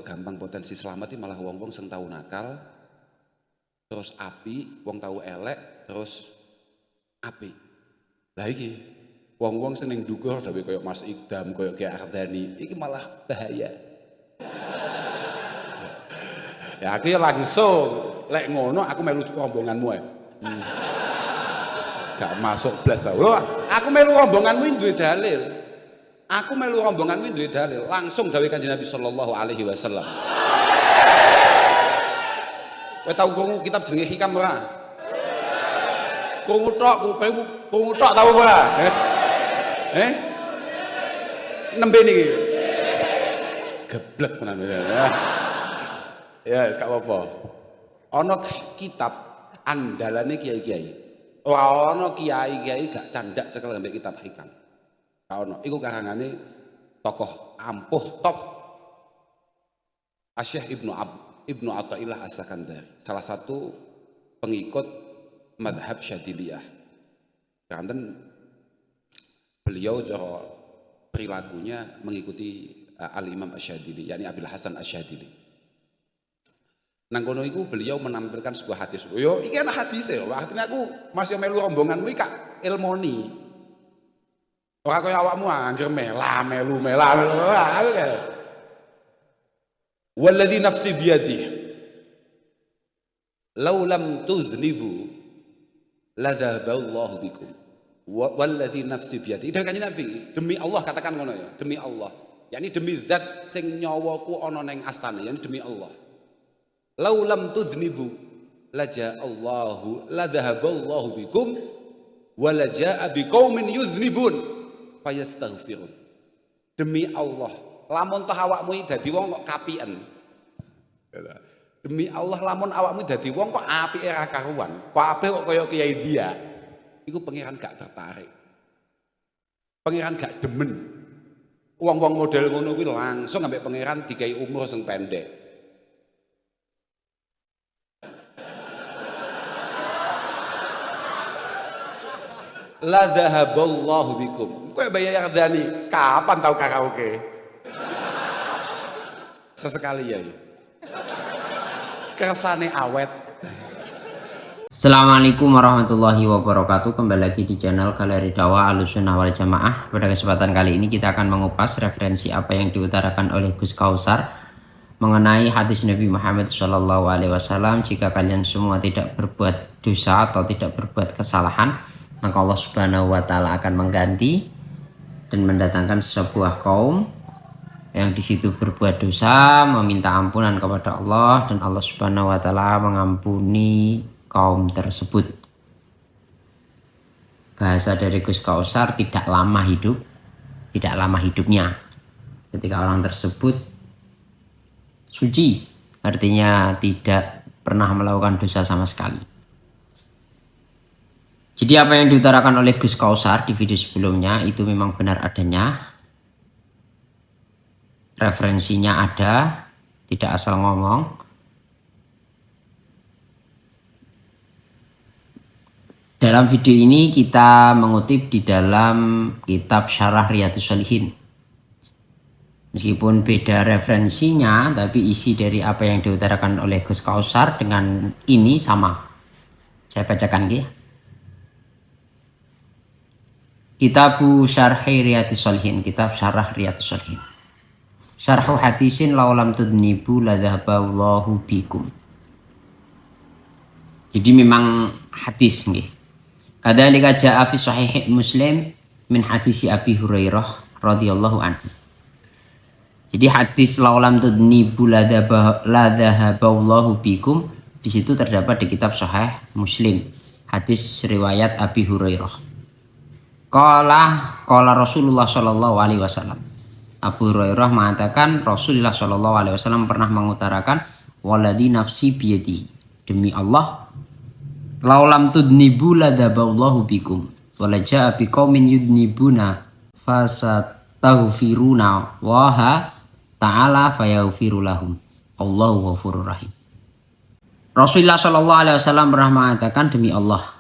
gampang potensi selamat iki malah wong-wong sing tau nakal, terus api, wong tau elek, terus api. Lah iki wong-wong sing ning ndukur dhewe kaya Mas Ikdam, kaya Ki Ardani, iki malah bahaya. Ya aku langsung lek ngono aku melu rombonganmu ae. Gak masuk blas lho. Aku melu rombonganmu duwe dalil. Aku melu rombonganmu duwe dalil. Langsung dawuh Kanjeng Nabi sallallahu alaihi wasallam. Kowe tau krungu kitab jenenge Hikam ora? Krungu tok, krungu tok tau ora? Nembe niki. Geblek menan. Ya, wis gak apa-apa. Ana kitab andalane kiai-kiai. Ora ana kiai-kiai gak candak cekel ambek kitab Hikam. Gak ono. Iku karangane tokoh ampuh top Asy-Syaikh Ibnu Athaillah As-Sakandari, salah satu pengikut madhab Syadziliyah. Kanten beliau cara perilakunya mengikuti Al-Imam Asy-Syadzili, yakni Abil Hasan Asy-Syadzili. Nang kono iku beliau menampilkan sebuah hadis. Yo iki ana hadise lho. Artine aku masih melu rombonganmu iki kak ilmoni. Ora kaya awakmu anggere melu. Walladzi nafsi biyadihi law lam tuznibu la dhahaballahu bikum. Walladzi nafsi biyadihi. Itu Kanjeng Nabi, demi Allah katakan ngono ya, demi Allah. Yani demi zat sing nyawaku ana ning astane, yani demi Allah. Lau lam tudhnibu laja'allahu ladhahaballahu bikum wa laja'a biqaumin yudhnibun fayastaghfirun. Demi Allah, lamun toh awakmu dadi wong kok kapiken. Demi Allah lamun awakmu dadi wong kok apike ra karuan, kok apik kok kaya Kiai dia. Iku pangeran gak tertarik. Pangeran gak demen. Wong-wong model ngono kuwi langsung ambek pangeran dikai umur sing pendek. La dhahaballahu bikum. Kowe bayar Ardani, kapan tahu karaoke? Sesekali ya. Kersane awet. Assalamualaikum warahmatullahi wabarakatuh. Kembali lagi di channel Galeri Dakwah Ahlussunnah wal Jamaah. Pada kesempatan kali ini kita akan mengupas referensi apa yang diutarakan oleh Gus Kausar mengenai hadis Nabi Muhammad SAW. Jika kalian semua tidak berbuat dosa atau tidak berbuat kesalahan, maka Allah Subhanahu wa Ta'ala akan mengganti dan mendatangkan sebuah kaum yang di situ berbuat dosa, meminta ampunan kepada Allah, dan Allah Subhanahu wa Ta'ala mengampuni kaum tersebut. Bahasa dari Gus Kausar, tidak lama hidupnya. Ketika orang tersebut suci, artinya tidak pernah melakukan dosa sama sekali. Jadi apa yang diutarakan oleh Gus Kausar di video sebelumnya itu memang benar adanya. Referensinya ada, tidak asal ngomong. Dalam video ini kita mengutip di dalam kitab Syarah Riyadhus Shalihin. Meskipun beda referensinya, tapi isi dari apa yang diutarakan oleh Gus Kausar dengan ini sama. Saya bacakan ya. Kitabu Syarhi Riyadhus Shalihin, kitab Syarah Riyadhus Shalihin. Syarhu hadisin laulam tudnibu ladhahaballahu bikum. Jadi memang hadis nggih. Kadzalika jaa fi sahih Muslim min hadisi Abi Hurairah radhiyallahu anhu. Jadi hadis laulam tudnibu ladhahaballahu bikum di situ terdapat di kitab Sahih Muslim. Hadis riwayat Abi Hurairah. Qala Rasulullah sallallahu alaihi wasallam. Abu Hurairah mengatakan Rasulullah sallallahu alaihi wasallam pernah mengutarakan waladzi nafsi biyadi, demi Allah laulam tudnibu ladzaballahu bikum wala jaa biqaumin yudnibuna fasataghfiruna wa ta'ala fayaghfiru lahum Allahu ghafurur rahim. Rasulullah sallallahu alaihi wasallam pernah mengatakan demi Allah,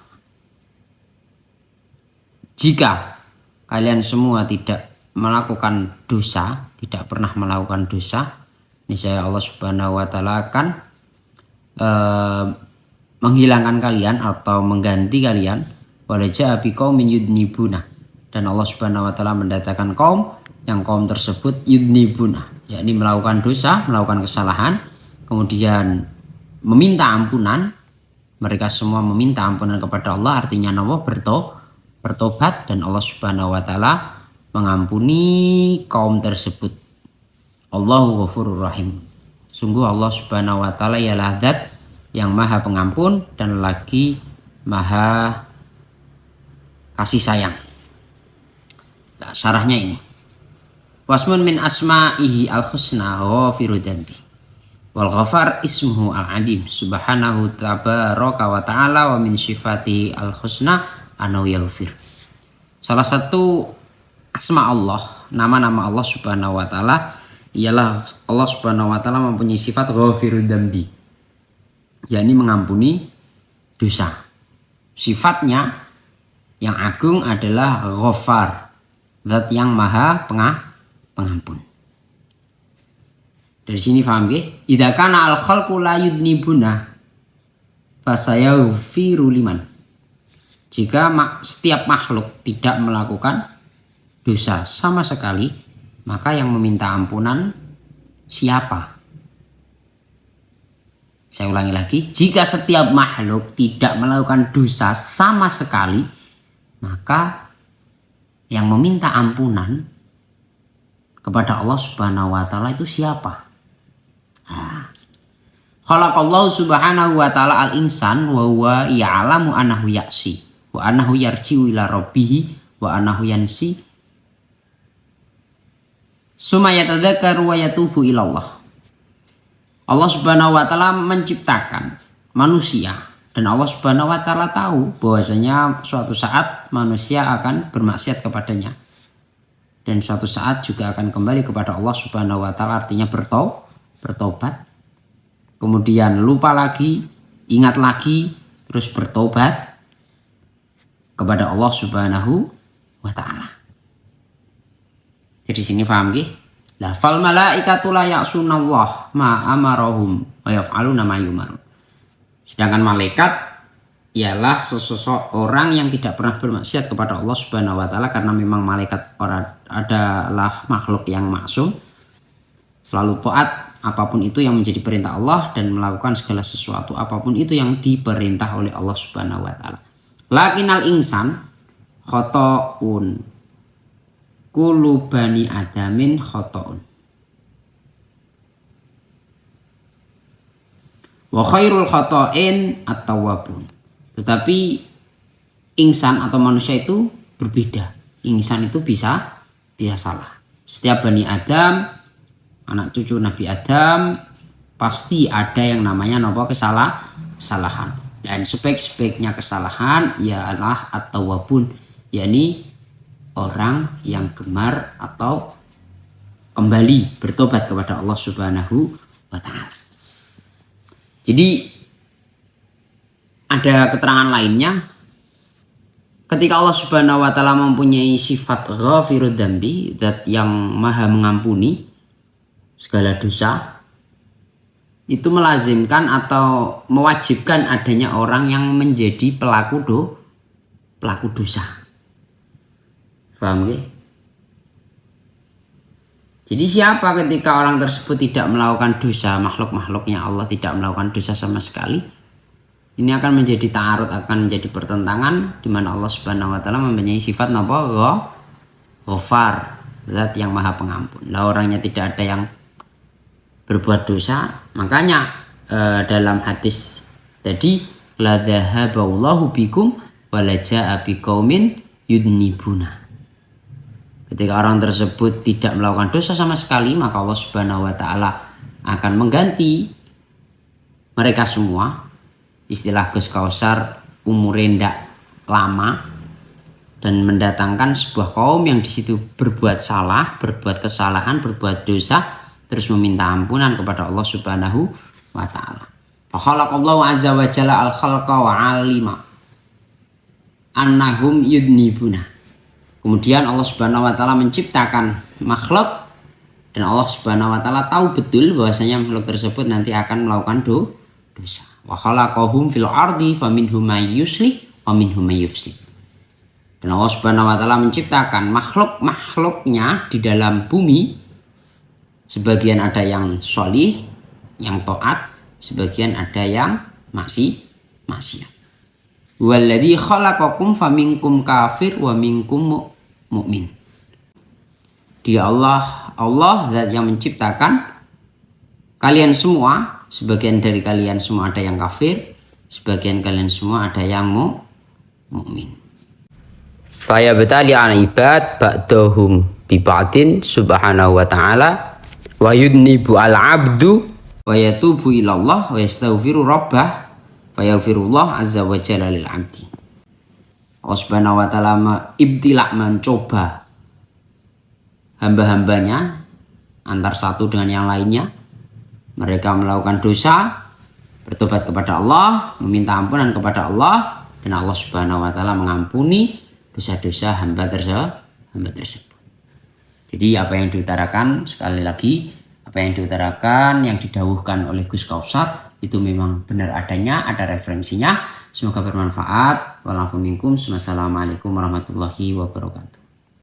jika kalian semua tidak melakukan dosa, tidak pernah melakukan dosa, niscaya Allah Subhanahu wa taala akan menghilangkan kalian atau mengganti kalian walaja biqaumin yudnibuna, dan Allah Subhanahu wa taala mendatangkan kaum yang kaum tersebut yudnibuna, yakni melakukan dosa, melakukan kesalahan, kemudian meminta ampunan. Mereka semua meminta ampunan kepada Allah, artinya bertobat, dan Allah Subhanahu wa taala mengampuni kaum tersebut. Allahu Ghafurur Rahim. Sungguh Allah Subhanahu wa taala ialah zat yang maha pengampun dan lagi maha kasih sayang. Nah, syarahnya ini. Wasmun min asma'ihi al-husna ghafirud dzambi. Wal ghafar ismuhu al-adim subhanahu tabaraka wa ta'ala, wa min sifati al-husna anau yaghfir. Salah satu asma Allah, nama-nama Allah Subhanahu wa taala ialah Allah Subhanahu wa taala mempunyai sifat ghafirud dzambi, yakni mengampuni dosa. Sifatnya yang agung adalah ghafar, zat yang maha pengampun. Dari sini paham nggih? Idza kana al khalqu la yudnibuna fasayaghfiru liman. Jika setiap makhluk tidak melakukan dosa sama sekali, maka yang meminta ampunan siapa? Saya ulangi lagi, jika setiap makhluk tidak melakukan dosa sama sekali, maka yang meminta ampunan kepada Allah Subhanahu wa taala itu siapa? Khalaqallahu subhanahu wa ta'ala al-insan wa huwa ya'lamu annahu ya'si wa annahu yarji'u ila rabbih wa annahu yansi summa yatadzakkaru wa yatubu ila Allah. Allah Subhanahu wa taala menciptakan manusia, dan Allah Subhanahu wa taala tahu bahwasanya suatu saat manusia akan bermaksiat kepadanya, dan suatu saat juga akan kembali kepada Allah Subhanahu wa taala, artinya bertobat, kemudian lupa lagi, ingat lagi, terus bertobat kepada Allah Subhanahu wa taala. Jadi sini paham nggih? La fal malaikatu la ya'sunallah ma amarahum wa yaf'aluna ma yumarun. Sedangkan malaikat ialah seseorang yang tidak pernah bermaksiat kepada Allah Subhanahu wa taala, karena memang malaikat adalah makhluk yang maksum, selalu taat apapun itu yang menjadi perintah Allah dan melakukan segala sesuatu apapun itu yang diperintah oleh Allah Subhanahu wa taala. Lakinnal insan khata'un. Kullu bani adamin khata'un. Wa khairul khata'in at-tawwabun. Tetapi insan atau manusia itu berbeda. Insan itu bisa salah. Setiap bani Adam, anak cucu Nabi Adam, pasti ada yang namanya kesalahan. Dan sebaik-sebaiknya kesalahan ialah at-tawwabun, yakni orang yang gemar atau kembali bertobat kepada Allah Subhanahu wa taala. Jadi ada keterangan lainnya, ketika Allah Subhanahu wa taala mempunyai sifat ghafirud dzambi, zat yang maha mengampuni segala dosa, itu melazimkan atau mewajibkan adanya orang yang menjadi pelaku dosa. Paham gak? Jadi siapa ketika orang tersebut tidak melakukan dosa, makhluk-makhluknya Allah tidak melakukan dosa sama sekali, ini akan menjadi ta'arud, akan menjadi pertentangan, di mana Allah Subhanahu wa taala mempunyai sifat Ghafar, zat yang maha pengampun. Lah orangnya tidak ada yang berbuat dosa, makanya dalam hadis tadi la dhahaballahu bikum wa la jaa biqaumin yudnibuna. Ketika orang tersebut tidak melakukan dosa sama sekali, maka Allah Subhanahu wa taala akan mengganti mereka semua. Istilah Gus Kausar, umurnya ndak lama, dan mendatangkan sebuah kaum yang di situ berbuat salah, berbuat kesalahan, berbuat dosa, terus meminta ampunan kepada Allah Subhanahu wa taala. Fa khalaqallahu azza wa jalla al-khalqa wa 'alima annahum yudnibuna. Kemudian Allah Subhanahu wa taala menciptakan makhluk Dan Allah Subhanahu wa taala tahu betul bahwasanya makhluk tersebut nanti akan melakukan dosa. Wa khalaqahum fil ardi faminhum may yuslih wa minhum may yufsid. Dan Allah Subhanahu wa taala menciptakan makhluk-makhluknya di dalam bumi. Sebagian ada yang sholih, yang taat, sebagian ada yang maksiat. Walladzi khalaqakum faminkum kafir wa minkum mu'min. Dia Allah zat yang menciptakan kalian semua, sebagian dari kalian semua ada yang kafir, sebagian kalian semua ada yang mukmin. Fa yabtali al ibad ba'dahum bi ba'din subhanahu wa ta'ala wa yudnibu al abdu wa yatubu ila Allah wa yastaghfiru rabbah fa yaghfirullah azza wa jalla lil abdi. Allah Subhanahu wa taala mencoba hamba-hambanya antar satu dengan yang lainnya. Mereka melakukan dosa, bertobat kepada Allah, meminta ampunan kepada Allah, dan Allah Subhanahu wa taala mengampuni dosa-dosa hamba tersebut. Jadi apa yang diutarakan, sekali lagi, apa yang diutarakan, yang didawuhkan oleh Gus Kausar itu memang benar adanya, ada referensinya. Semoga bermanfaat. Wassalamualaikum warahmatullahi wabarakatuh.